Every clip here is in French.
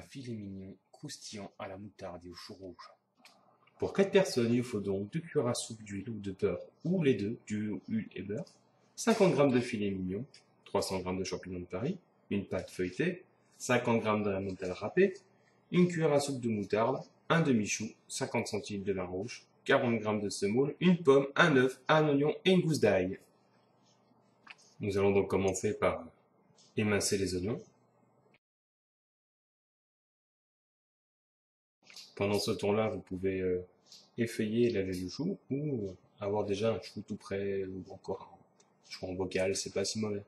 filet mignon croustillant à la moutarde et au chou rouge. Pour 4 personnes, il vous faut donc 2 cuillères à soupe d'huile ou de beurre, ou les deux, d'huile et beurre, 50 g de filet mignon, 300 g de champignons de Paris, une pâte feuilletée, 50 g de mozzarella râpée, une cuillère à soupe de moutarde, un demi-chou, 50 cl de vin rouge, 40 g de semoule, une pomme, un œuf, un oignon et une gousse d'ail. Nous allons donc commencer par émincer les oignons. Pendant ce temps-là, vous pouvez effeuiller et laver le chou ou avoir déjà un chou tout prêt ou encore un chou en bocal, c'est pas si mauvais.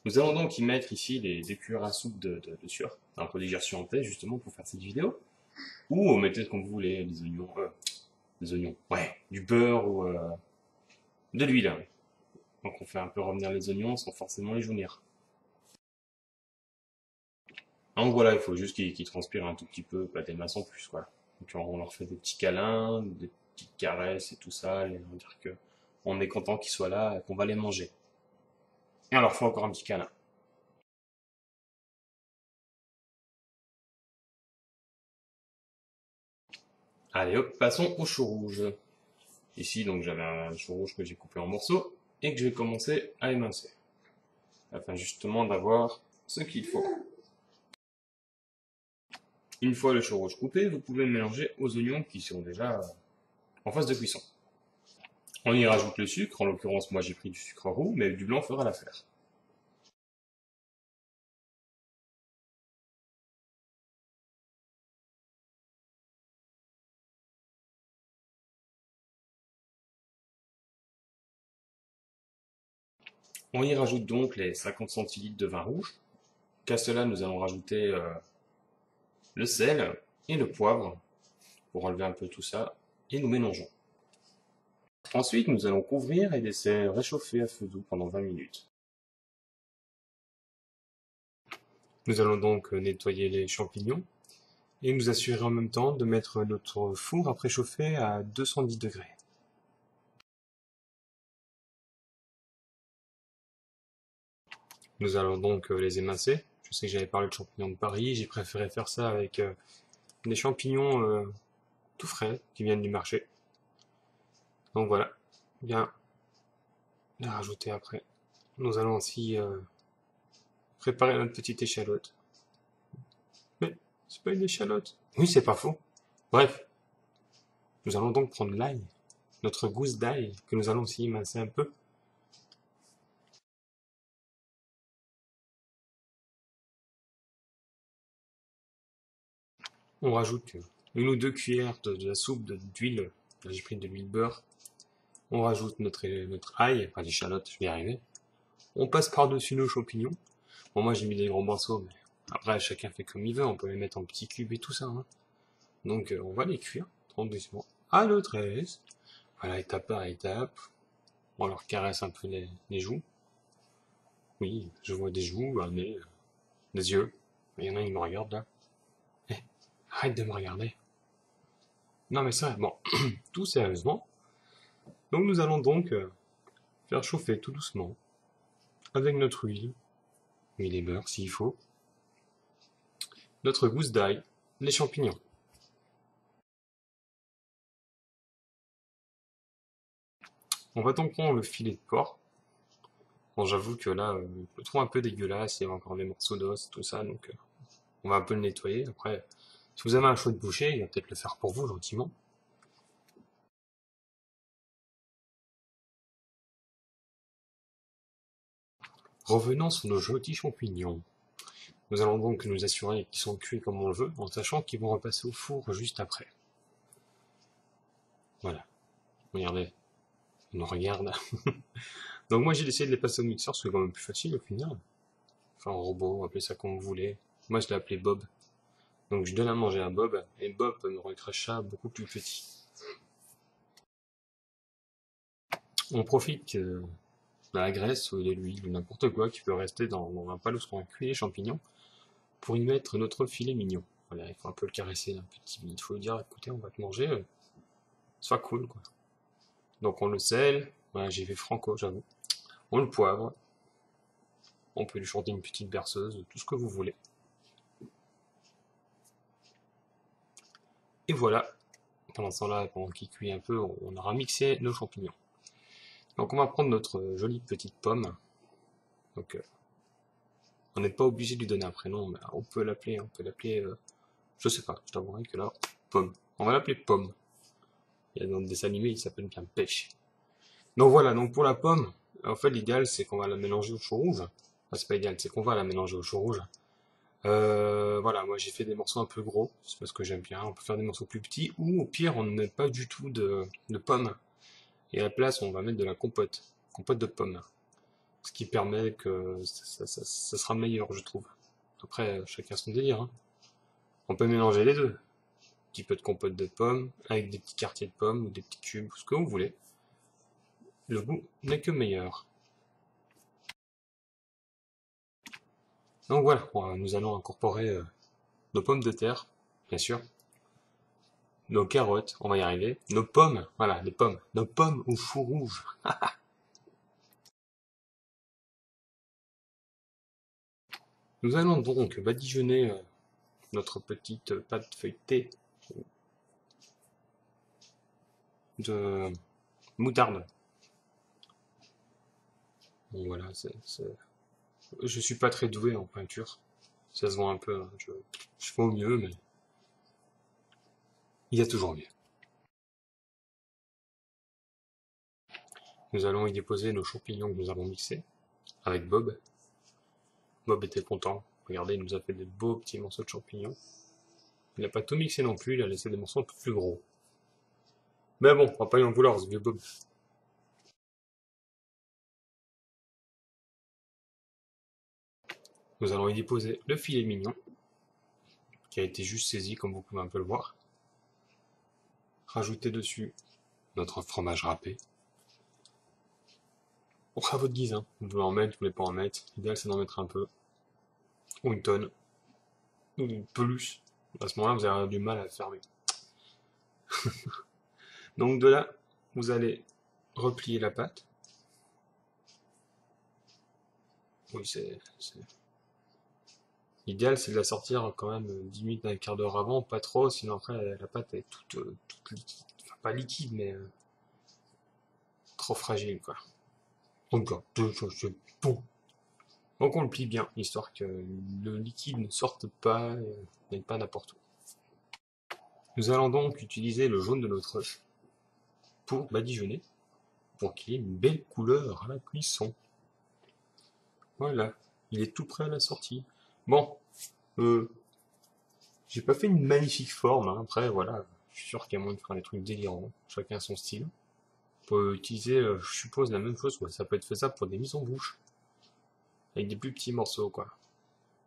Nous allons donc y mettre ici les 2 cuillères à soupe de sucre, un produit que j'ai reçu en test justement pour faire cette vidéo. Ou mettez comme vous voulez, des oignons, ouais, du beurre ou de l'huile. Donc on fait un peu revenir les oignons sans forcément les jaunir. Donc voilà, il faut juste qu'ils transpirent un tout petit peu, pas des masses en plus, quoi. Donc on leur fait des petits câlins, des petites caresses et tout ça, et on va dire que on est content qu'ils soient là et qu'on va les manger. Et on leur fait encore un petit câlin. Allez hop, passons au chou rouge. Ici, donc j'avais un chou rouge que j'ai coupé en morceaux et que je vais commencer à émincer. Afin justement d'avoir ce qu'il faut. Une fois le chou rouge coupé, vous pouvez le mélanger aux oignons qui sont déjà en phase de cuisson. On y rajoute le sucre, en l'occurrence moi j'ai pris du sucre roux, mais du blanc fera l'affaire. On y rajoute donc les 50 cl de vin rouge, qu'à cela nous allons rajouter le sel et le poivre pour enlever un peu tout ça, et nous mélangeons. Ensuite, nous allons couvrir et laisser réchauffer à feu doux pendant 20 minutes. Nous allons donc nettoyer les champignons et nous assurer en même temps de mettre notre four à préchauffer à 210 degrés. Nous allons donc les émincer. Je sais que j'avais parlé de champignons de Paris, j'ai préféré faire ça avec des champignons tout frais qui viennent du marché. Donc voilà, bien les rajouter après. Nous allons aussi préparer notre petite échalote. Mais c'est pas une échalote. Oui, c'est pas faux. Bref, nous allons donc prendre l'ail, notre gousse d'ail, que nous allons aussi émincer un peu. On rajoute une ou deux cuillères de la soupe d'huile. Là, j'ai pris de l'huile beurre. On rajoute notre ail, enfin l'échalote, je vais y arriver. On passe par-dessus nos champignons. Bon, moi j'ai mis des grands morceaux, mais après chacun fait comme il veut. On peut les mettre en petits cubes et tout ça. Hein. Donc on va les cuire tranquillement à notre aise. Voilà, étape par étape. On leur caresse un peu les joues. Oui, je vois des joues, un nez, des yeux. Il y en a qui me regardent là. Eh, arrête de me regarder. Non mais c'est vrai, bon, tout sérieusement. Donc nous allons donc faire chauffer tout doucement, avec notre huile et beurre s'il faut, notre gousse d'ail, les champignons. On va donc prendre le filet de porc. Bon, j'avoue que là, je le trouve un peu dégueulasse, il y a encore des morceaux d'os, tout ça, donc on va un peu le nettoyer. Après, si vous avez un chouette boucher, il va peut-être le faire pour vous gentiment. Revenons sur nos jolis champignons. Nous allons donc nous assurer qu'ils sont cuits comme on le veut, en sachant qu'ils vont repasser au four juste après. Voilà. Regardez. On nous regarde. Donc moi j'ai essayé de les passer au mixeur, c'est quand même plus facile au final. Enfin un robot, appelez ça comme vous voulez. Moi je l'ai appelé Bob. Donc je donne à manger à Bob, et Bob me recrache ça beaucoup plus petit. On profite de la graisse ou de l'huile ou n'importe quoi qui peut rester dans un plat où on cuit les champignons pour y mettre notre filet mignon. Voilà, il faut un peu le caresser un petit peu. Il faut lui dire écoutez on va te manger, soit cool quoi. Donc on le sel, voilà j'ai fait franco j'avoue. On le poivre. On peut lui chanter une petite berceuse, tout ce que vous voulez. Et voilà. Pendant ce temps-là, pendant qu'il cuit un peu, on aura mixé nos champignons. Donc on va prendre notre jolie petite pomme. Donc on n'est pas obligé de lui donner un prénom, mais on peut l'appeler, je sais pas, je t'avouerai que là, Pomme. On va l'appeler Pomme. Il y a dans le dessin animé, il s'appelle bien Pêche. Donc voilà, donc pour la pomme, en fait l'idéal c'est qu'on va la mélanger au chou rouge. Enfin, c'est pas idéal, c'est qu'on va la mélanger au chou rouge. Voilà, moi j'ai fait des morceaux un peu gros, c'est parce que j'aime bien. On peut faire des morceaux plus petits, ou au pire on ne met pas du tout de pommes. Et à la place on va mettre de la compote de pommes. Ce qui permet que ça sera meilleur, je trouve. Après, chacun son délire, hein. On peut mélanger les deux. Un petit peu de compote de pommes, avec des petits quartiers de pommes, ou des petits cubes, ce que vous voulez. Le goût n'est que meilleur. Donc voilà, nous allons incorporer nos pommes de terre, bien sûr, nos carottes, on va y arriver, nos pommes, voilà, les pommes, nos pommes au chou rouge. Nous allons donc badigeonner notre petite pâte feuilletée de moutarde. Bon voilà, je suis pas très doué en peinture, ça se voit un peu, hein. Je fais au mieux, mais il y a toujours mieux. Nous allons y déposer nos champignons que nous avons mixés avec Bob. Bob était content. Regardez, il nous a fait des beaux petits morceaux de champignons. Il n'a pas tout mixé non plus, il a laissé des morceaux un peu plus gros. Mais bon, on va pas y en vouloir, ce vieux Bob. Nous allons y déposer le filet mignon, qui a été juste saisi, comme vous pouvez un peu le voir. Rajouter dessus notre fromage râpé. On fera à votre guise, hein. Vous voulez en mettre, vous voulez pas en mettre. L'idéal, c'est d'en mettre un peu. Ou une tonne. Ou plus. À ce moment-là, vous allez avoir du mal à le fermer. Donc de là, vous allez replier la pâte. Oui, l'idéal, c'est de la sortir quand même 10 minutes, un quart d'heure avant, pas trop, sinon après la pâte est toute liquide. Enfin, pas liquide, mais trop fragile, quoi. Donc, c'est bon. Donc on le plie bien, histoire que le liquide ne sorte pas, n'aille pas n'importe où. Nous allons donc utiliser le jaune de notre œuf pour badigeonner, pour qu'il y ait une belle couleur à la cuisson. Voilà, il est tout prêt à la sortie. Bon, j'ai pas fait une magnifique forme, hein. Après voilà, je suis sûr qu'il y a moyen de faire des trucs délirants, chacun son style. On peut utiliser, je suppose, la même chose, quoi. Ça peut être faisable pour des mises en bouche, avec des plus petits morceaux, quoi.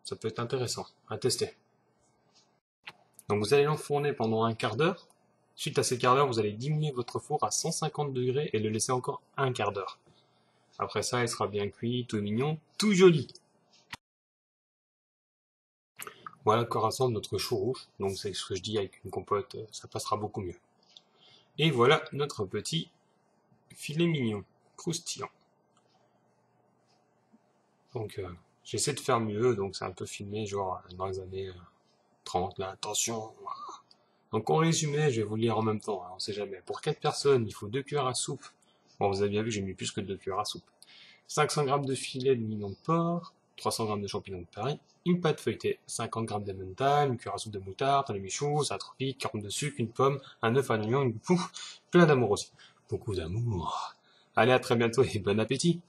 Ça peut être intéressant à tester. Donc vous allez l'enfourner pendant un quart d'heure. Suite à ces quarts d'heure, vous allez diminuer votre four à 150 degrés et le laisser encore un quart d'heure. Après ça, il sera bien cuit, tout mignon, tout joli. Voilà à quoi ressemble notre chou rouge. Donc c'est ce que je dis, avec une compote, ça passera beaucoup mieux. Et voilà notre petit filet mignon, croustillant. Donc j'essaie de faire mieux, donc c'est un peu filmé, genre dans les années 30, là, attention. Donc en résumé, je vais vous le lire en même temps, hein, on sait jamais. Pour 4 personnes, il faut 2 cuillères à soupe. Bon, vous avez bien vu, j'ai mis plus que 2 cuillères à soupe. 500 g de filet de mignon de porc, 300 g de champignons de Paris, une pâte feuilletée, 50 g d'emmental, une cuillère à soupe de moutarde, un demi-chou, ça tropique, 40 de sucre, une pomme, un œuf, un oignon, une pouf, plein d'amour aussi. Beaucoup d'amour. Allez, à très bientôt et bon appétit!